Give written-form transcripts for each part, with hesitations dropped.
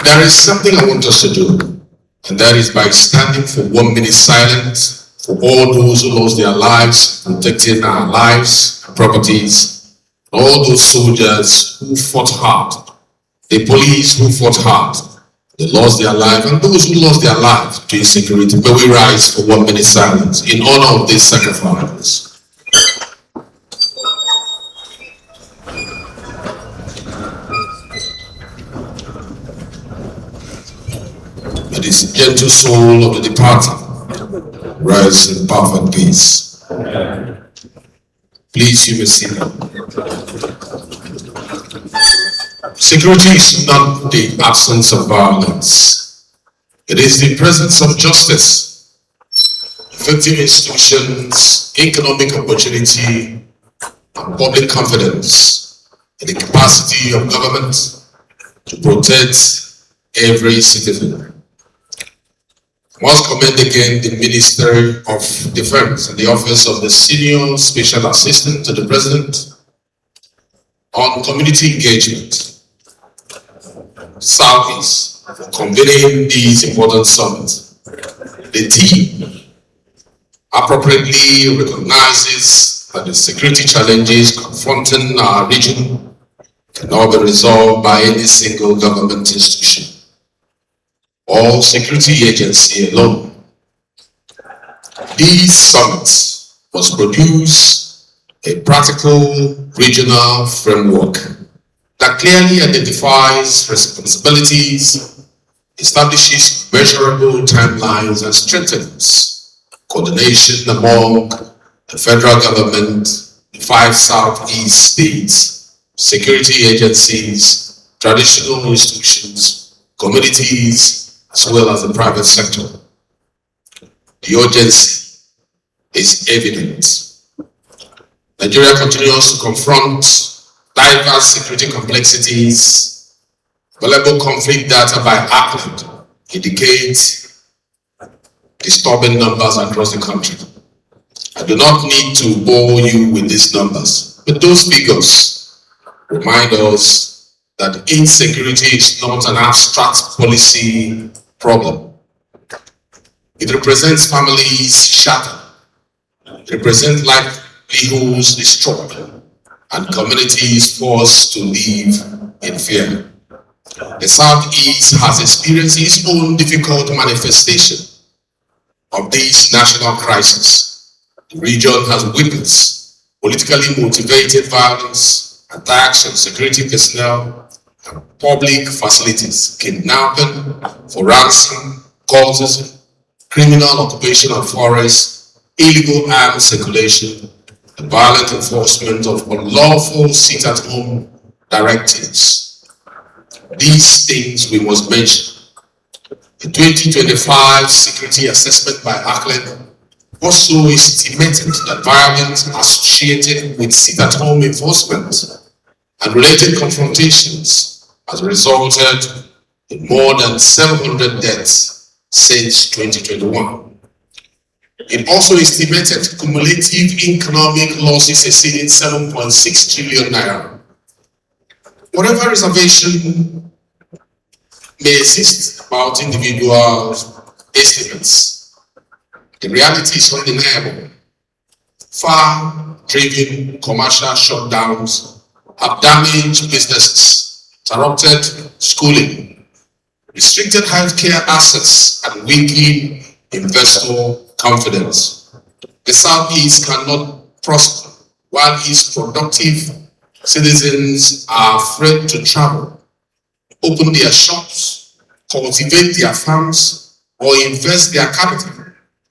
There is something I want us to do, and that is by standing for 1 minute silence for all those who lost their lives protecting our lives and properties, all those soldiers who fought hard, the police who fought hard, they lost their life, and those who lost their life to insecurity. May we rise for 1 minute silence in honor of these sacrifices. May this gentle soul of the departed rise in perfect peace. Please, you may sit down. Security is not the absence of violence. It is the presence of justice, effective institutions, economic opportunity, and public confidence in the capacity of government to protect every citizen. I must commend again the Minister of Defense and the Office of the Senior Special Assistant to the President on Community Engagement, Southeast, for convening these important summits. The team appropriately recognizes that the security challenges confronting our region cannot be resolved by any single government institution or security agency alone. These summits must produce a practical regional framework that clearly identifies responsibilities, establishes measurable timelines, and strengthens coordination among the federal government, the 5 Southeast states, security agencies, traditional institutions, communities, as well as the private sector. The urgency is evident. Nigeria continues to confront diverse security complexities. Available conflict data by Acland indicates disturbing numbers across the country. I do not need to bore you with these numbers, but those figures remind us that insecurity is not an abstract policy problem. It represents families shattered. It represents livelihoods destroyed and communities forced to live in fear. The Southeast has experienced its own difficult manifestation of this national crisis. The region has witnessed politically motivated violence, attacks on security personnel, and public facilities, kidnapping for ransom, cultism, criminal occupation of forests, illegal arms circulation, the violent enforcement of unlawful sit-at-home directives. These things we must mention. The 2025 Security Assessment by Acland also estimated that violence associated with sit-at-home enforcement and related confrontations has resulted in more than 700 deaths since 2021. It also estimated cumulative economic losses exceeding 7.6 trillion naira. Whatever reservation may exist about individual estimates, the reality is undeniable. Far-driven commercial shutdowns have damaged businesses, interrupted schooling, restricted healthcare access, and weakened investor confidence. The Southeast cannot prosper while its productive citizens are afraid to travel, open their shops, cultivate their farms, or invest their capital.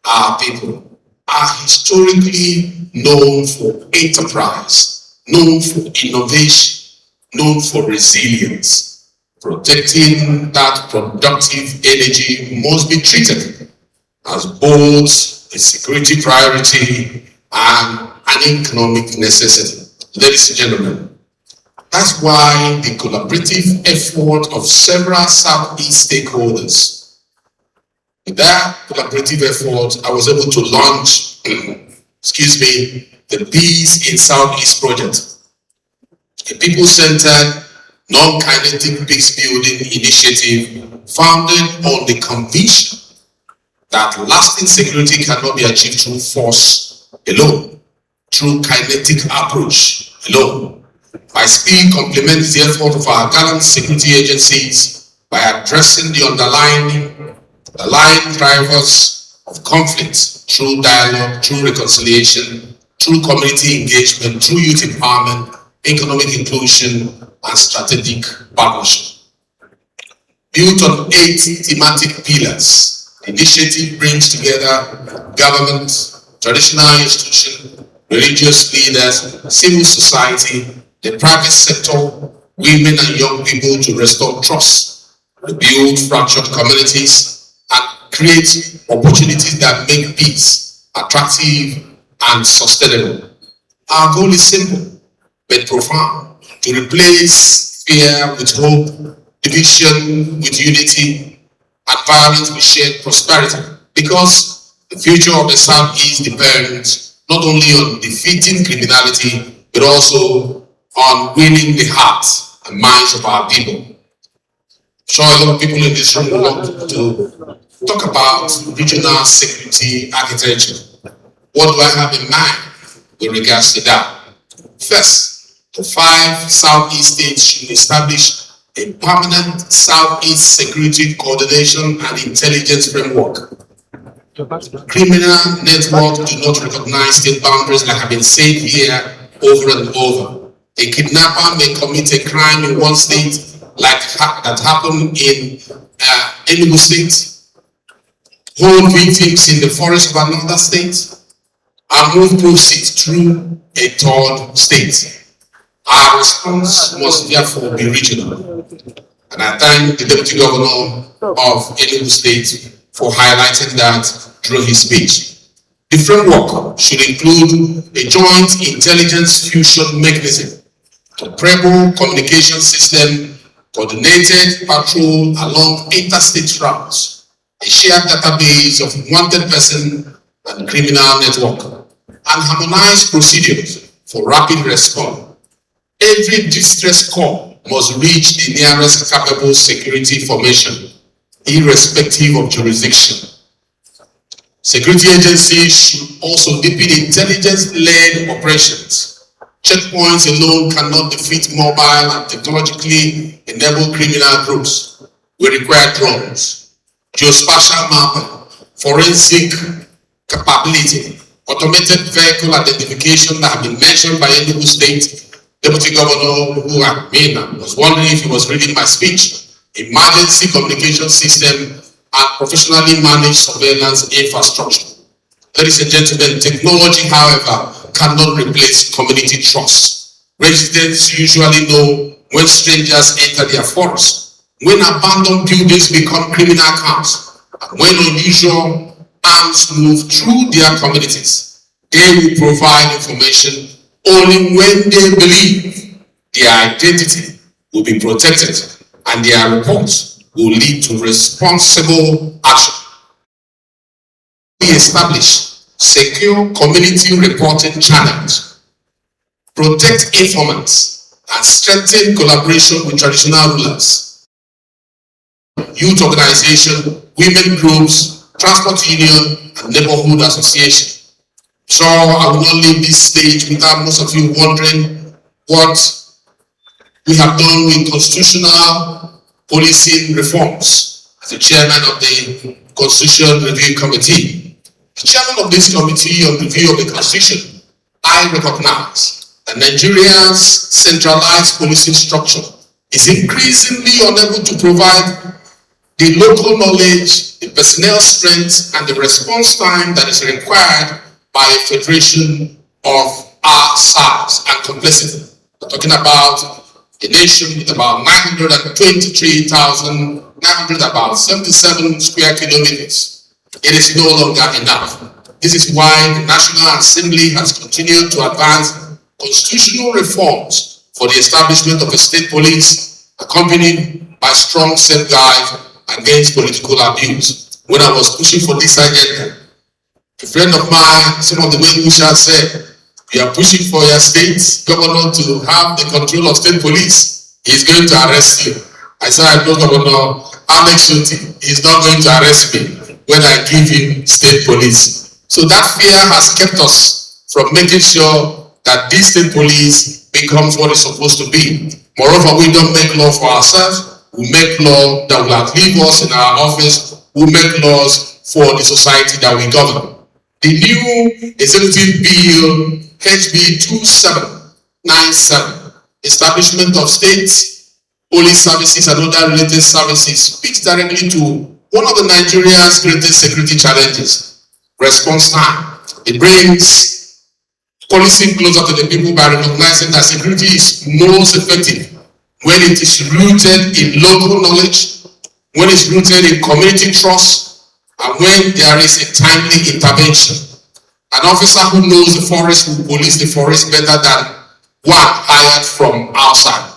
Our people are historically known for enterprise, known for innovation, known for resilience. Protecting that productive energy must be treated as both a security priority and an economic necessity. Ladies and gentlemen, that's why the collaborative effort of several Southeast stakeholders, with that collaborative effort, I was able to launch, the Peace in Southeast project, a people-centered, non-kinetic peace building initiative founded on the conviction that lasting security cannot be achieved through force alone, through kinetic approach alone. My speed complements the effort of our gallant security agencies by addressing the underlying drivers of conflict through dialogue, through reconciliation, through community engagement, through youth empowerment, economic inclusion, and strategic partnership. Built on 8 thematic pillars, the initiative brings together government, traditional institutions, religious leaders, civil society, the private sector, women and young people to restore trust, rebuild fractured communities, and create opportunities that make peace attractive and sustainable. Our goal is simple but profound: to replace fear with hope, division with unity, and violence with shared prosperity. Because the future of the Southeast depends not only on defeating criminality, but also on winning the hearts and minds of our people. I'm sure a lot of people in this room want to talk about regional security architecture. What do I have in mind with regards to that? First, the 5 Southeast states should establish a permanent Southeast security coordination and intelligence framework. Criminal networks do not recognize state boundaries, like I've been saying here over and over. A kidnapper may commit a crime in one state, like that happened in Enugu State, hold victims in the forest of another state, and move proceeds through a third state. Our response must therefore be regional. And I thank the Deputy Governor of Enugu State for highlighting that during his speech. The framework should include a joint intelligence fusion mechanism, a credible communication system, coordinated patrol along interstate routes, a shared database of wanted person and criminal network, and harmonized procedures for rapid response. Every distress call must reach the nearest capable security formation, irrespective of jurisdiction. Security agencies should also deepen intelligence-led operations. Checkpoints alone cannot defeat mobile and technologically enabled criminal groups. We require drones, geospatial mapping, forensic capability, automated vehicle identification that have been mentioned by Enugu State Deputy Governor, who was wondering if he was reading my speech, emergency communication system, and professionally managed surveillance infrastructure. Ladies and gentlemen, technology, however, cannot replace community trust. Residents usually know when strangers enter their forest, when abandoned buildings become criminal camps, and when unusual arms move through their communities. They will provide information only when they believe their identity will be protected and their reports will lead to responsible action. We establish secure community reporting channels, protect informants, and strengthen collaboration with traditional rulers, youth organizations, women groups, transport union, and neighborhood associations. So I will not leave this stage without most of you wondering what we have done with constitutional policing reforms. As the chairman of the Constitution Review Committee, the chairman of this committee on review of the Constitution, I recognize that Nigeria's centralized policing structure is increasingly unable to provide the local knowledge, the personnel strength, and the response time that is required by a federation of our size and complexity. We're talking about a nation with about 923,977 square kilometers. It is no longer enough. This is why the National Assembly has continued to advance constitutional reforms for the establishment of a state police, accompanied by strong safeguards against political abuse. When I was pushing for this agenda, a friend of mine, some of the well-wishers said, "You are pushing for your state governor to have the control of state police. He's going to arrest you." I said, I know Governor Ahmed Soti is not going to arrest me when I give him state police. So that fear has kept us from making sure that this state police becomes what it's supposed to be. Moreover, we don't make law for ourselves. We make law that will outlive us in our office. We make laws for the society that we govern. The new executive bill, HB 2797, Establishment of States, Police Services and other related services, speaks directly to one of the Nigeria's greatest security challenges, response time. It brings policing closer to the people by recognizing that security is most effective when it is rooted in local knowledge, when it's rooted in community trust, and when there is a timely intervention. An officer who knows the forest will police the forest better than one hired from outside.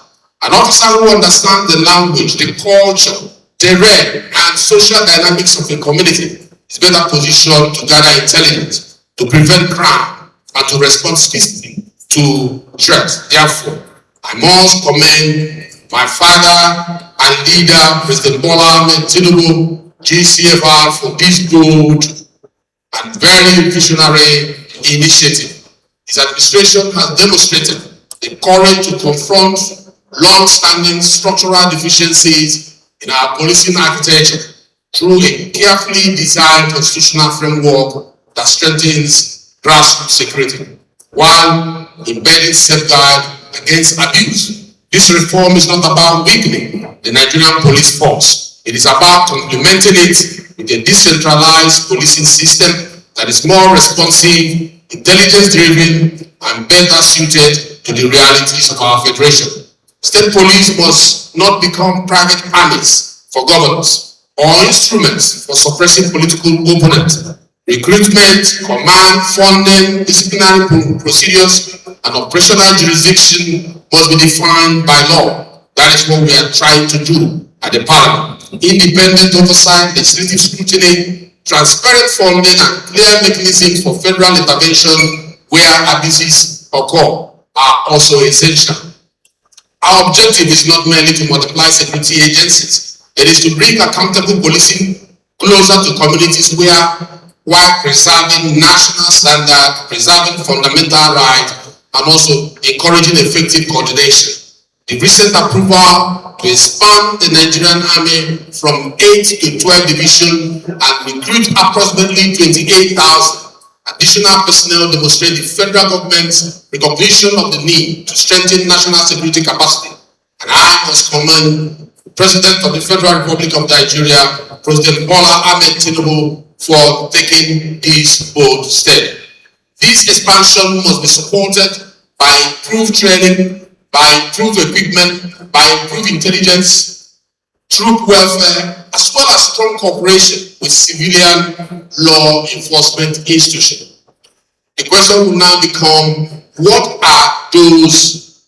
An officer who understands the language, the culture, terrain, and social dynamics of a community is better positioned to gather intelligence, to prevent crime, and to respond speedily to threats. Therefore, I must commend my father and leader, President Bola Ahmed Tinubu, GCFR, for this bold and very visionary initiative. His administration has demonstrated the courage to confront long-standing structural deficiencies in our policing architecture through a carefully designed constitutional framework that strengthens grassroots security, while embedding safeguards against abuse. This reform is not about weakening the Nigerian police force. It is about complementing it with a decentralized policing system that is more responsive, intelligence-driven, and better suited to the realities of our federation. State police must not become private armies for governors or instruments for suppressing political opponents. Recruitment, command, funding, disciplinary procedures, and operational jurisdiction must be defined by law. That is what we are trying to do at the Parliament. Independent oversight, legislative scrutiny, transparent funding, and clear mechanisms for federal intervention where abuses occur are also essential. Our objective is not merely to multiply security agencies. It is to bring accountable policing closer to communities while preserving national standards, preserving fundamental rights, and also encouraging effective coordination. The recent approval to expand the Nigerian Army from 8 to 12 divisions and recruit approximately 28,000 additional personnel demonstrate the federal government's recognition of the need to strengthen national security capacity. And I must commend the President of the Federal Republic of Nigeria, President Bola Ahmed Tinubu, for taking this bold step. This expansion must be supported by improved training, by improved equipment, by improved intelligence, troop welfare, as well as strong cooperation with civilian law enforcement institutions. The question will now become, what are those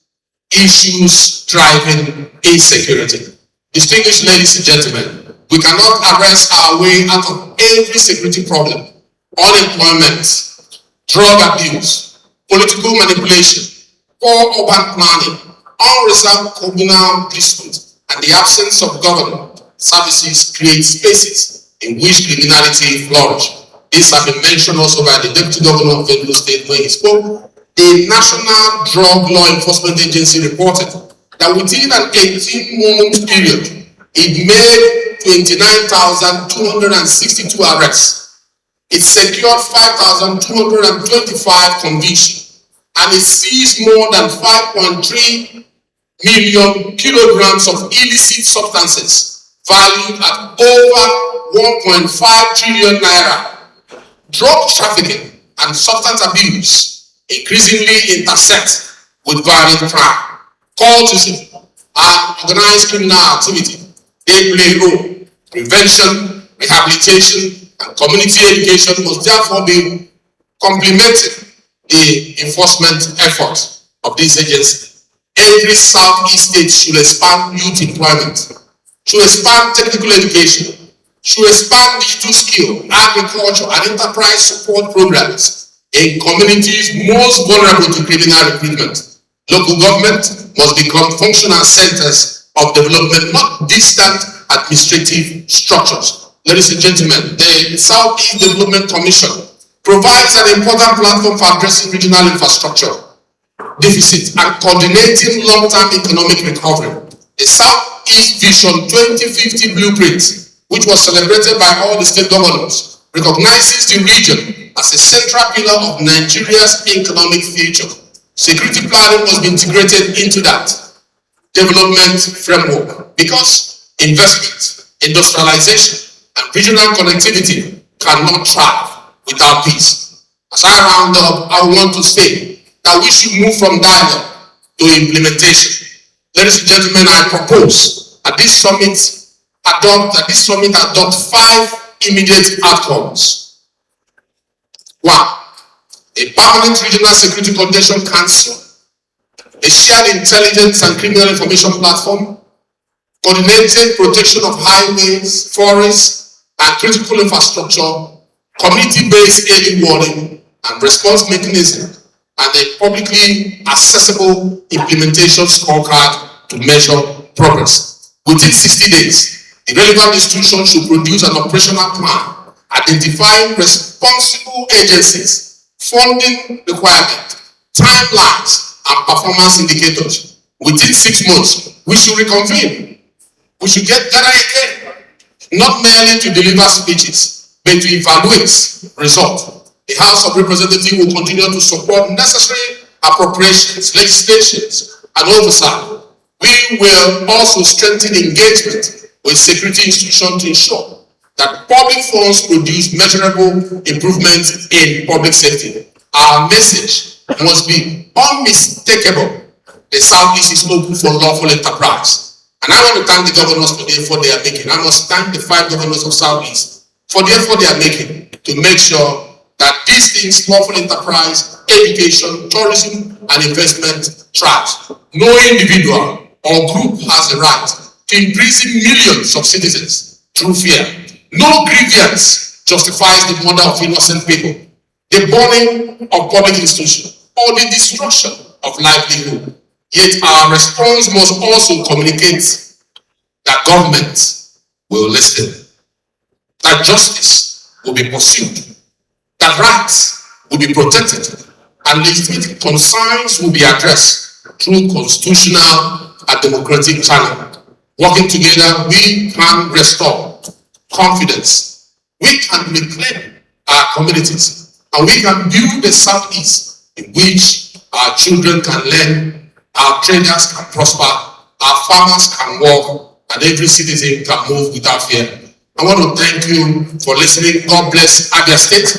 issues driving insecurity? Distinguished ladies and gentlemen, we cannot arrest our way out of every security problem. Unemployment, drug abuse, political manipulation, poor urban planning, unresolved communal disputes, and the absence of government services create spaces in which criminality flourishes. This has been mentioned also by the Deputy Governor of Edo State when he spoke. The National Drug Law Enforcement Agency reported that within an 18-month period, it made 29,262 arrests. It secured 5,225 convictions, and it seized more than 5.3 million kilograms of illicit substances valued at over 1.5 trillion naira. Drug trafficking and substance abuse increasingly intersect with violent crime. Cultism and organized criminal activity, they play a role. Prevention, rehabilitation, and community education must therefore be complementing the enforcement efforts of this agency. Every Southeast state should expand youth employment, should expand technical education, should expand digital skill, agriculture, and enterprise support programs in communities most vulnerable to criminal recruitment. Local government must become functional centers of development, not distant administrative structures. Ladies and gentlemen, the Southeast Development Commission provides an important platform for addressing regional infrastructure deficit and coordinating long-term economic recovery. The Southeast Vision 2050 blueprint, which was celebrated by all the state governors, recognizes the region as a central pillar of Nigeria's economic future. Security planning must be integrated into that development framework because investment, industrialization, and regional connectivity cannot thrive without peace. As I round up, I want to say that we should move from dialogue to implementation. Ladies and gentlemen, I propose that this summit adopt 5 immediate outcomes. 1. A permanent regional security coordination council, a shared intelligence and criminal information platform, coordinated protection of highways, forests, and critical infrastructure, community-based early warning and response mechanism, and a publicly accessible implementation scorecard to measure progress. Within 60 days, the relevant institution should produce an operational plan identifying responsible agencies, funding requirements, timelines, and performance indicators. Within 6 months, we should reconvene. We should get data again, not merely to deliver speeches, but to evaluate results. The House of Representatives will continue to support necessary appropriations, legislations, and oversight. We will also strengthen engagement with security institutions to ensure that public funds produce measurable improvements in public safety. Our message must be unmistakable. The Southeast is open for lawful enterprise. And I want to thank the governors for the effort they are making. I must thank the 5 governors of Southeast for the effort they are making to make sure that these things, lawful enterprise, education, tourism, and investment thrive. No individual or group has the right to imprison millions of citizens through fear. No grievance justifies the murder of innocent people, the burning of public institutions, or the destruction of livelihood. Yet our response must also communicate that government will listen, that justice will be pursued, that rights will be protected, and legitimate concerns will be addressed through constitutional and democratic channel. Working together, we can restore confidence, we can reclaim our communities, and we can build a Southeast in which our children can learn, our traders can prosper, our farmers can work, and every citizen can move without fear. I want to thank you for listening. God bless Abia State.